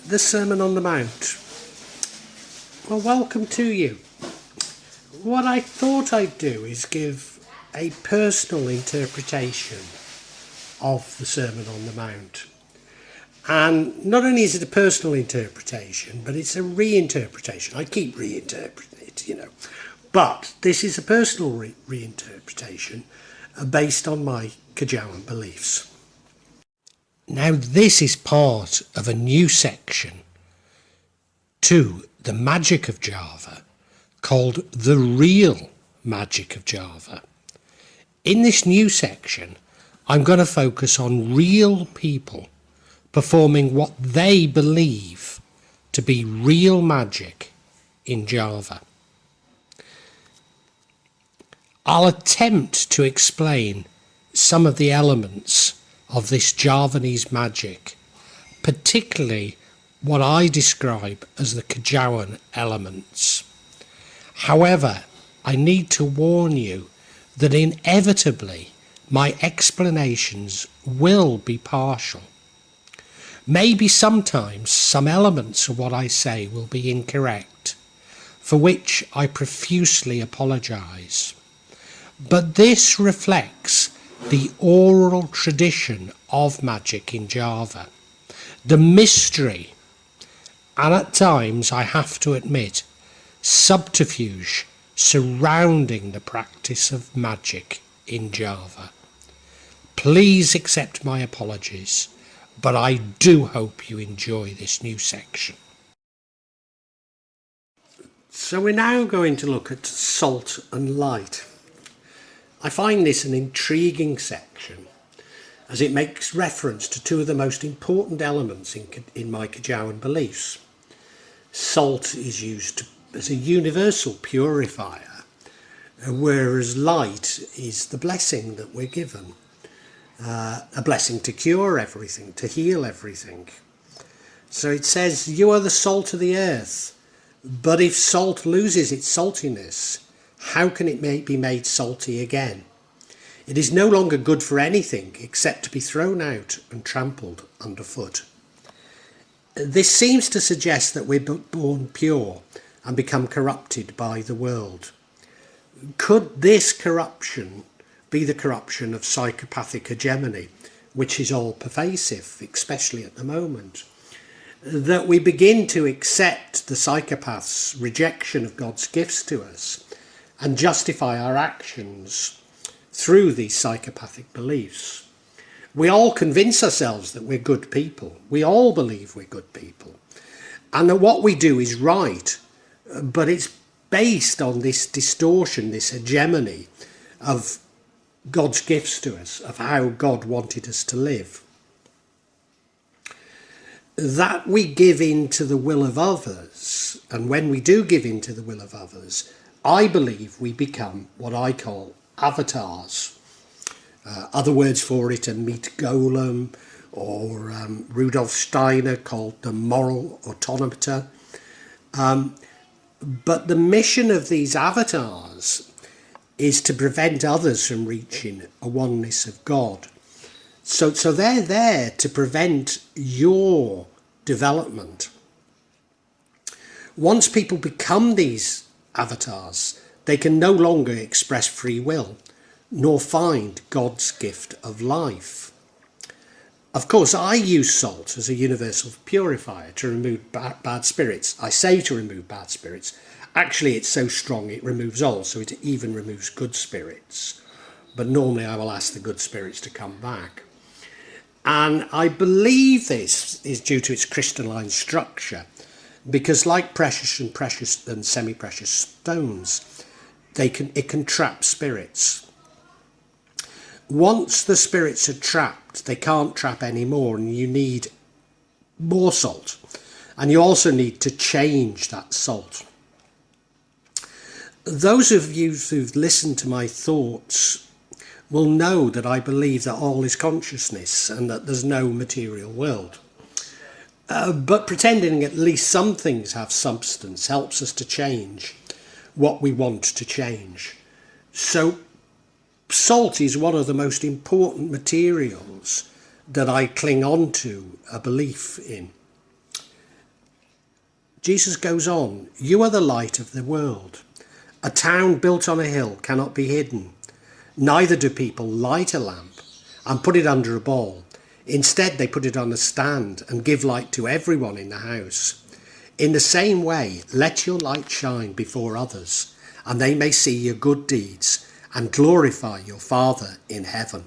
The Sermon on the Mount. Well, welcome to you. What I thought I'd do is give a personal interpretation of the Sermon on the Mount. And not only is it a personal interpretation, but it's a reinterpretation. I keep reinterpreting it, But this is a personal reinterpretation based on my Kewajen beliefs. Now, this is part of a new section to the magic of Java called The Real Magic of Java. In this new section, I'm going to focus on real people performing what they believe to be real magic in Java. I'll attempt to explain some of the elements of this Javanese magic, particularly what I describe as the Kewajen elements. However, I need to warn you that inevitably my explanations will be partial. Maybe sometimes some elements of what I say will be incorrect, for which I profusely apologise. But this reflects the oral tradition of magic in Java, the mystery, and at times, I have to admit, subterfuge surrounding the practice of magic in Java. Please accept my apologies, but I do hope you enjoy this new section. So we're now going to look at salt and light. I find this an intriguing section as it makes reference to two of the most important elements in my Kewajen beliefs. Salt is used as a universal purifier, whereas light is the blessing that we're given, a blessing to cure everything, to heal everything. So it says, "You are the salt of the earth, but if salt loses its saltiness, how can it be made salty again? It is no longer good for anything except to be thrown out and trampled underfoot." This seems to suggest that we're born pure and become corrupted by the world. Could this corruption be the corruption of psychopathic hegemony, which is all pervasive, especially at the moment? That we begin to accept the psychopath's rejection of God's gifts to us and justify our actions through these psychopathic beliefs. We all convince ourselves that we're good people. We all believe we're good people. And that what we do is right, but it's based on this distortion, this hegemony of God's gifts to us, of how God wanted us to live. That we give in to the will of others, and when we do give in to the will of others, I believe we become what I call avatars. Other words for it are meet golem, or Rudolf Steiner called the moral automaton. But the mission of these avatars is to prevent others from reaching a oneness of God. So they're there to prevent your development. Once people become these avatars, they can no longer express free will, nor find God's gift of life. Of course, I use salt as a universal purifier to remove bad spirits. I say to remove bad spirits. Actually, it's so strong it removes all, so it even removes good spirits. But normally I will ask the good spirits to come back. And I believe this is due to its crystalline structure, because like precious and semi-precious stones, it can trap spirits. Once the spirits are trapped, they can't trap anymore, and you need more salt. And you also need to change that salt. Those of you who've listened to my thoughts will know that I believe that all is consciousness and that there's no material world. But pretending at least some things have substance helps us to change what we want to change. So salt is one of the most important materials that I cling on to a belief in. Jesus goes on, "You are the light of the world. A town built on a hill cannot be hidden. Neither do people light a lamp and put it under a bowl. Instead, they put it on a stand and give light to everyone in the house. In the same way, let your light shine before others, and they may see your good deeds and glorify your Father in heaven."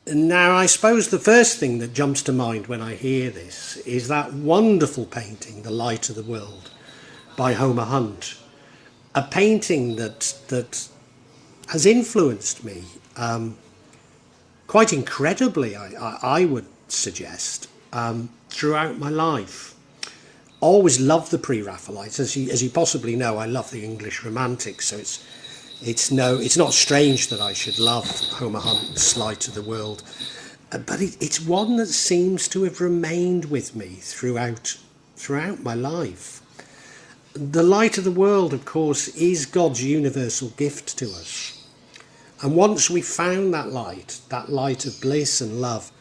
Now, I suppose the first thing that jumps to mind when I hear this is that wonderful painting, The Light of the World, by Homer Hunt. A painting that has influenced me quite incredibly, I would suggest, throughout my life. Always loved the Pre-Raphaelites. As you possibly know, I love the English Romantics, so it's not strange that I should love Homer Hunt's Light of the World, but it's one that seems to have remained with me throughout my life. The light of the world, of course, is God's universal gift to us, and once we've found that light of bliss and love,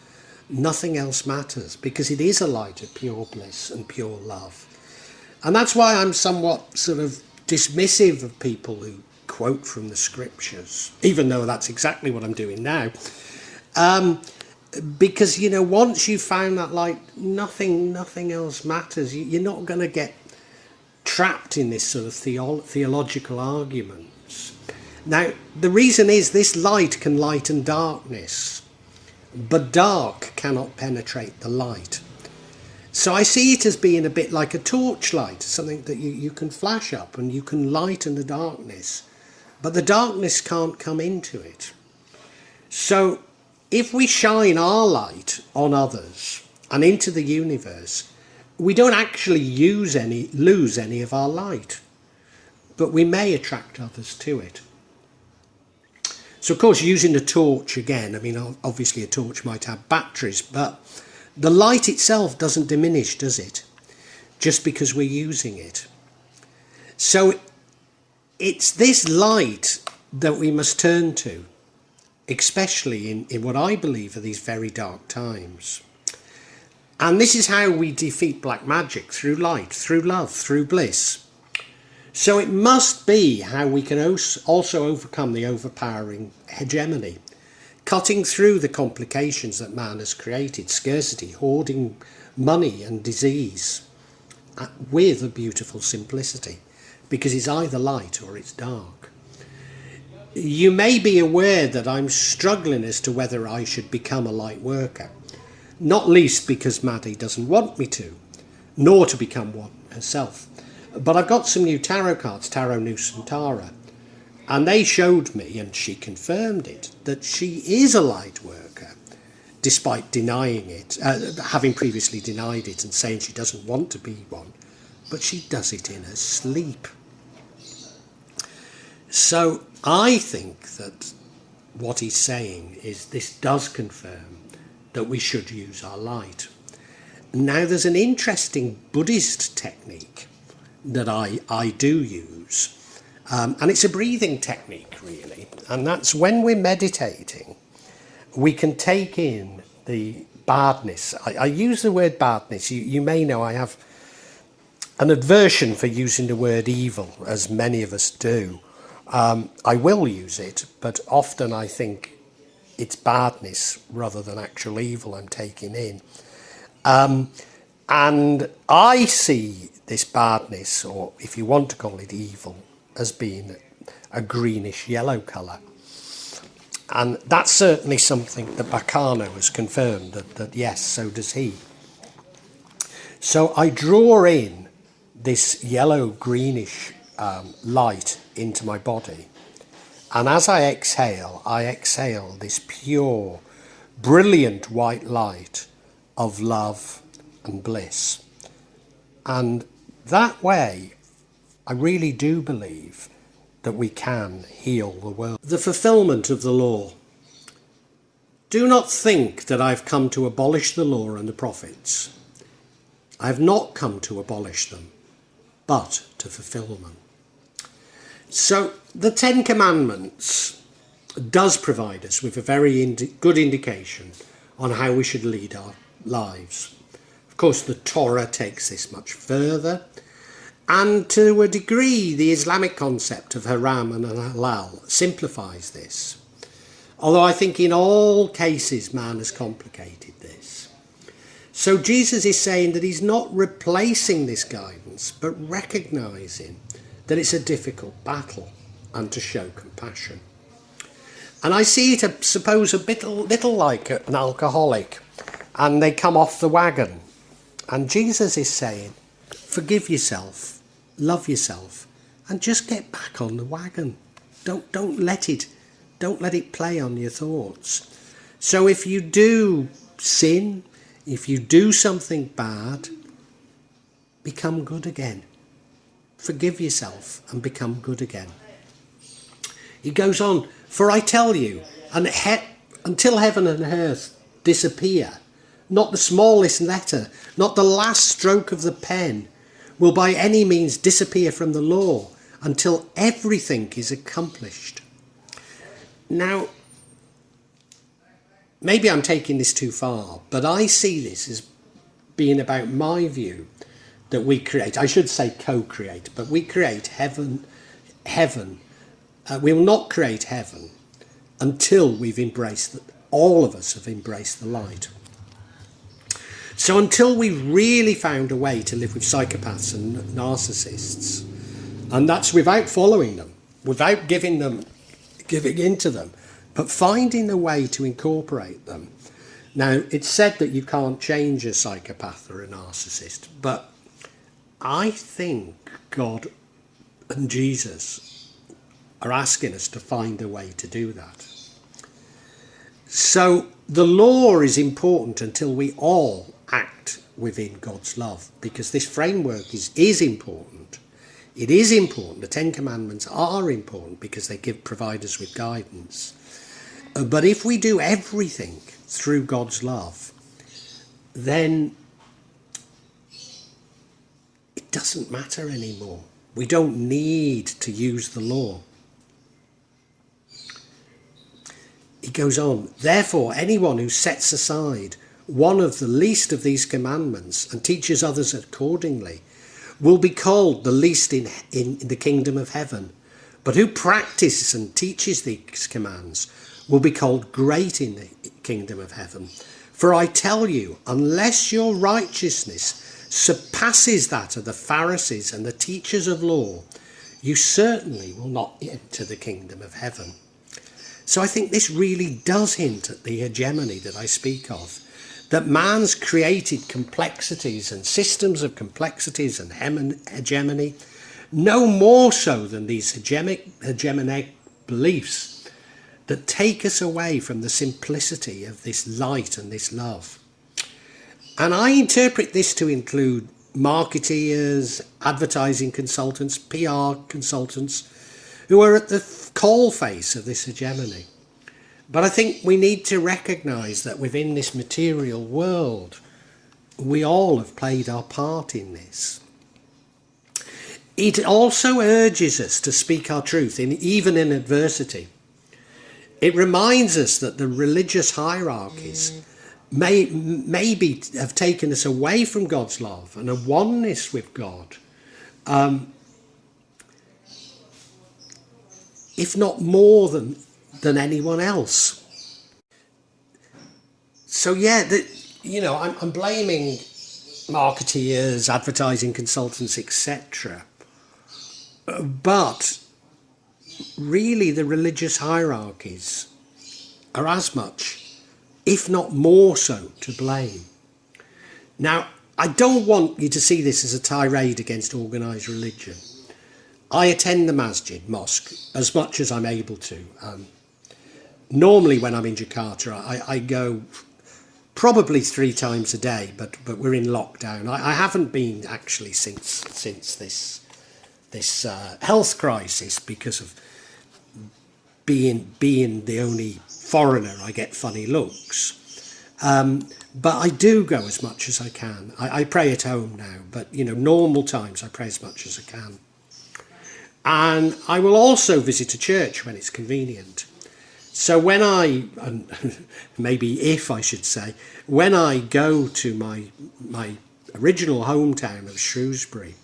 nothing else matters, because it is a light of pure bliss and pure love. And that's why I'm somewhat sort of dismissive of people who quote from the scriptures, even though that's exactly what I'm doing now. Because, once you've found that light, nothing else matters. You're not going to get trapped in this sort of theological arguments. Now, the reason is this light can lighten darkness, but dark cannot penetrate the light. So I see it as being a bit like a torchlight, something that you can flash up and you can lighten the darkness, but the darkness can't come into it. So if we shine our light on others and into the universe, we don't actually lose any of our light, but we may attract others to it. So of course, using a torch again, obviously a torch might have batteries, but the light itself doesn't diminish, does it? Just because we're using it. So it's this light that we must turn to, especially in what I believe are these very dark times. And this is how we defeat black magic, through light, through love, through bliss. So it must be how we can also overcome the overpowering hegemony, cutting through the complications that man has created, scarcity, hoarding, money and disease, with a beautiful simplicity, because it's either light or it's dark. You may be aware that I'm struggling as to whether I should become a light worker, not least because Maddie doesn't want me to, nor to become one herself. But I've got some new tarot cards, Tarot Nous and Tara, and they showed me, and she confirmed it, that she is a light worker, despite denying it, having previously denied it and saying she doesn't want to be one, but she does it in her sleep. So I think that what he's saying is this does confirm that we should use our light. Now, there's an interesting Buddhist technique that I do use, and it's a breathing technique, really, and that's when we're meditating, we can take in the badness. I use the word badness. You may know I have an aversion for using the word evil, as many of us do. I will use it, but often I think it's badness rather than actual evil I'm taking in. And I see this badness, or if you want to call it evil, as being a greenish yellow colour. And that's certainly something that Bacano has confirmed, that yes, so does he. So I draw in this yellow greenish light into my body, and as I exhale this pure, brilliant white light of love and bliss. And that way, I really do believe that we can heal the world. The fulfillment of the law. Do not think that I've come to abolish the law and the prophets. I have not come to abolish them, but to fulfill them. So the Ten Commandments does provide us with a very good indication on how we should lead our lives. Of course, the Torah takes this much further, and to a degree, the Islamic concept of haram and halal simplifies this. Although I think in all cases, man has complicated this. So Jesus is saying that he's not replacing this guidance, but recognising that it's a difficult battle and to show compassion. And I see it, I suppose, a little like an alcoholic, and they come off the wagon. And Jesus is saying, forgive yourself, love yourself, and just get back on the wagon. Don't let it play on your thoughts. So if you do sin, if you do something bad, become good again. Forgive yourself and become good again. He goes on, for I tell you, until heaven and earth disappear, not the smallest letter, not the last stroke of the pen, will by any means disappear from the law until everything is accomplished. Now, maybe I'm taking this too far, but I see this as being about my view that we create, I should say co-create, but we create heaven. We will not create heaven until we've embraced, all of us have embraced the light. So until we've really found a way to live with psychopaths and narcissists, and that's without following them, without giving into them, but finding a way to incorporate them. Now, it's said that you can't change a psychopath or a narcissist, but I think God and Jesus are asking us to find a way to do that. So the law is important until we all act within God's love, because this framework is important. It is important. The Ten Commandments are important because they provide us with guidance. But if we do everything through God's love, then it doesn't matter anymore. We don't need to use the law. He goes on, therefore, anyone who sets aside one of the least of these commandments and teaches others accordingly will be called the least in the kingdom of heaven. But who practices and teaches these commands will be called great in the kingdom of heaven. For I tell you, unless your righteousness surpasses that of the Pharisees and the teachers of law, you certainly will not enter the kingdom of heaven. So I think this really does hint at the hegemony that I speak of, that man's created complexities and systems of complexities and hegemony, no more so than these hegemonic beliefs that take us away from the simplicity of this light and this love. And I interpret this to include marketeers, advertising consultants, PR consultants, who are at the coalface of this hegemony. But I think we need to recognise that within this material world, we all have played our part in this. It also urges us to speak our truth, even in adversity. It reminds us that the religious hierarchies maybe have taken us away from God's love and a oneness with God, if not more than anyone else. So yeah, I'm blaming marketeers, advertising consultants, etc. But really the religious hierarchies are as much, if not more so, to blame. Now, I don't want you to see this as a tirade against organised religion. I attend the mosque, as much as I'm able to. Normally when I'm in Jakarta, I go probably 3 times a day, but we're in lockdown. I haven't been actually since this health crisis, because of being the only foreigner. I get funny looks. But I do go as much as I can. I pray at home now, but normal times I pray as much as I can. And I will also visit a church when it's convenient. So when and maybe if I should say, when I go to my original hometown of Shrewsbury,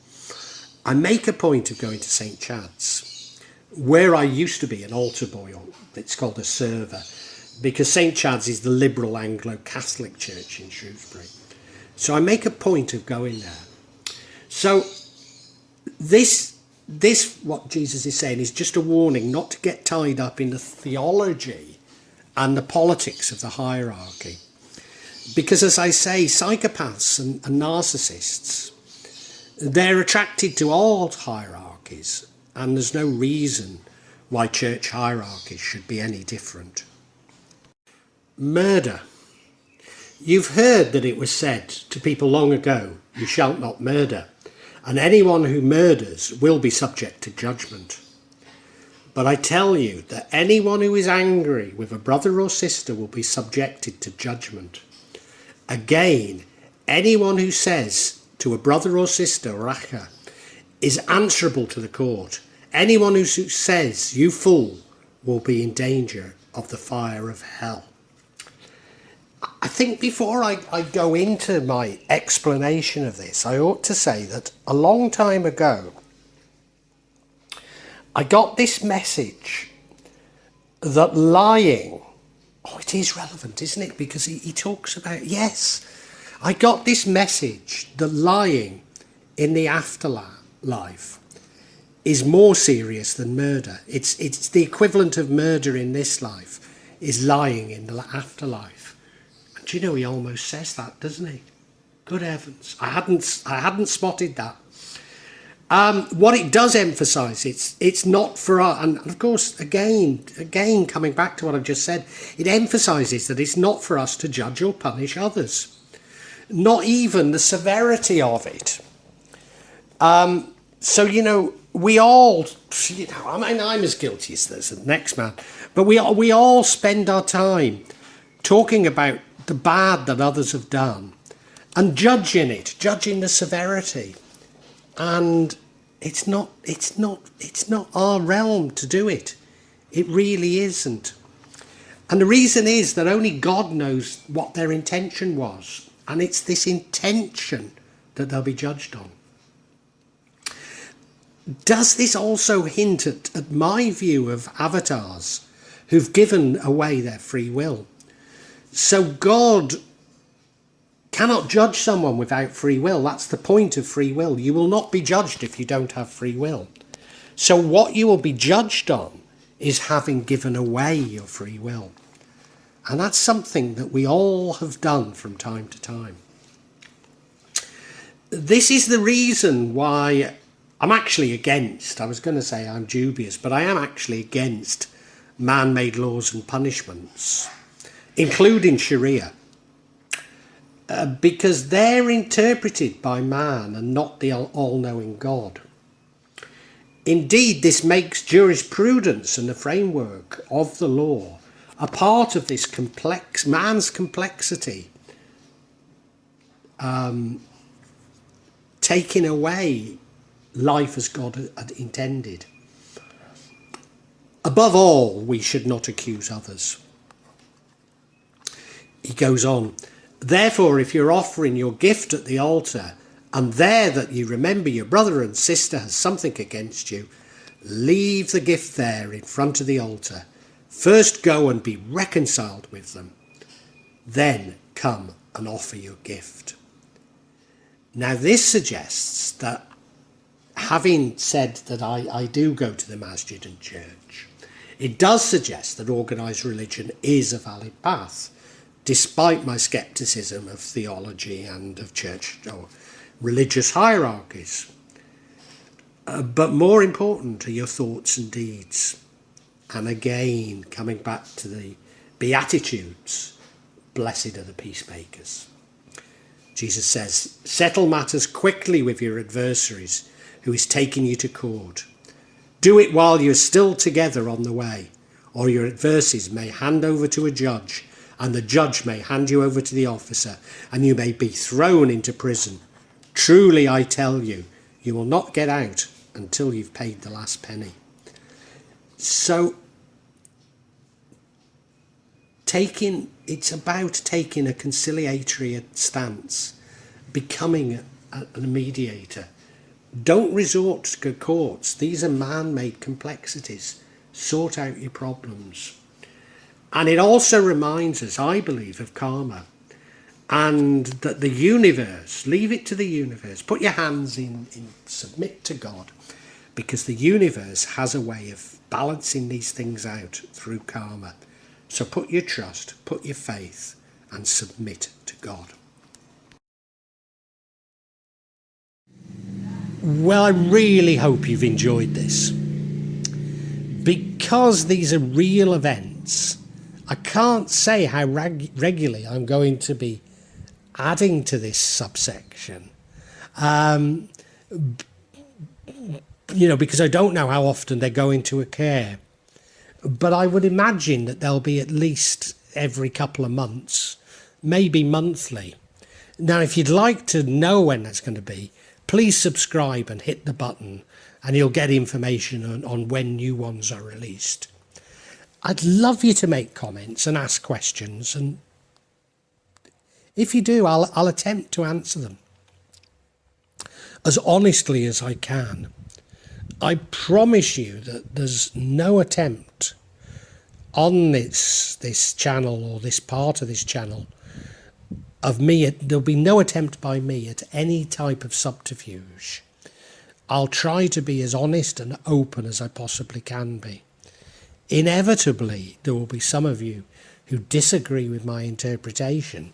I make a point of going to St Chad's, where I used to be an altar boy, or it's called a server, because St Chad's is the liberal Anglo-Catholic church in Shrewsbury. So I make a point of going there. So this what Jesus is saying is just a warning not to get tied up in the theology and the politics of the hierarchy. Because as I say, psychopaths and narcissists, they're attracted to all hierarchies, and there's no reason why church hierarchies should be any different. Murder. You've heard that it was said to people long ago, "You shalt not murder, and anyone who murders will be subject to judgment." But I tell you that anyone who is angry with a brother or sister will be subjected to judgment. Again, anyone who says to a brother or sister, "Racha," is answerable to the court. Anyone who says, "You fool," will be in danger of the fire of hell. I think before I go into my explanation of this, I ought to say that a long time ago, I got this message that lying, it is relevant, isn't it? Because he talks about, yes, I got this message that lying in the afterlife is more serious than murder. It's the equivalent of murder in this life is lying in the afterlife. And do you know, he almost says that, doesn't he? Good heavens, I hadn't spotted that. What it does emphasise, it's not for us, and of course, again, coming back to what I've just said, it emphasises that it's not for us to judge or punish others, not even the severity of it. So, we all, I'm as guilty as the next man, but we all spend our time talking about the bad that others have done and judging the severity. And it's not our realm to do it. It really isn't. And the reason is that only God knows what their intention was. And it's this intention that they'll be judged on. Does this also hint at my view of avatars who've given away their free will? So God cannot judge someone without free will. That's the point of free will. You will not be judged if you don't have free will. So what you will be judged on is having given away your free will. And that's something that we all have done from time to time. This is the reason why I'm actually against, I was going to say I'm dubious, but I am actually against man-made laws and punishments, including Sharia. Because they're interpreted by man and not the all-knowing God. Indeed, this makes jurisprudence and the framework of the law a part of this man's complexity, taking away life as God had intended. Above all, we should not accuse others. He goes on, "Therefore, if you're offering your gift at the altar, and there that you remember your brother and sister has something against you, leave the gift there in front of the altar. First go and be reconciled with them. Then come and offer your gift." Now this suggests that, having said that I do go to the masjid and church, it does suggest that organised religion is a valid path, despite my scepticism of theology and of church or religious hierarchies. But more important are your thoughts and deeds. And again, coming back to the Beatitudes, blessed are the peacemakers. Jesus says, "Settle matters quickly with your adversaries who is taking you to court. Do it while you're still together on the way, or your adversaries may hand over to a judge, and the judge may hand you over to the officer, and you may be thrown into prison. Truly, I tell you, you will not get out until you've paid the last penny." So it's about taking a conciliatory stance, becoming a mediator. Don't resort to courts. These are man-made complexities. Sort out your problems. And it also reminds us, I believe, of karma, and that the universe, leave it to the universe, put your hands in, submit to God, because the universe has a way of balancing these things out through karma. So put your trust, put your faith, and submit to God. Well, I really hope you've enjoyed this. Because these are real events, I can't say how regularly I'm going to be adding to this subsection. Because I don't know how often they're going to occur. But I would imagine that they'll be at least every couple of months, maybe monthly. Now, if you'd like to know when that's going to be, please subscribe and hit the button, and you'll get information on when new ones are released. I'd love you to make comments and ask questions, and if you do, I'll attempt to answer them as honestly as I can. I promise you that there's no attempt on this channel, or this part of this channel, of me. There'll be no attempt by me at any type of subterfuge. I'll try to be as honest and open as I possibly can be. Inevitably, there will be some of you who disagree with my interpretation,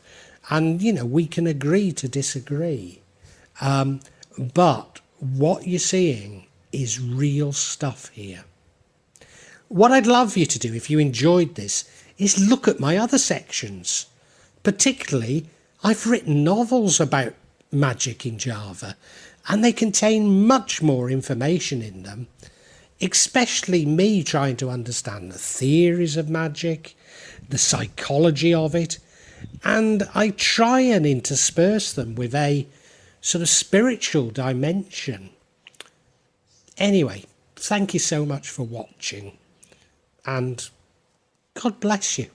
and we can agree to disagree. But what you're seeing is real stuff here. What I'd love you to do, if you enjoyed this, is look at my other sections. Particularly, I've written novels about magic in Java, and they contain much more information in them, especially me trying to understand the theories of magic, the psychology of it, and I try and intersperse them with a sort of spiritual dimension. Anyway, thank you so much for watching, and God bless you.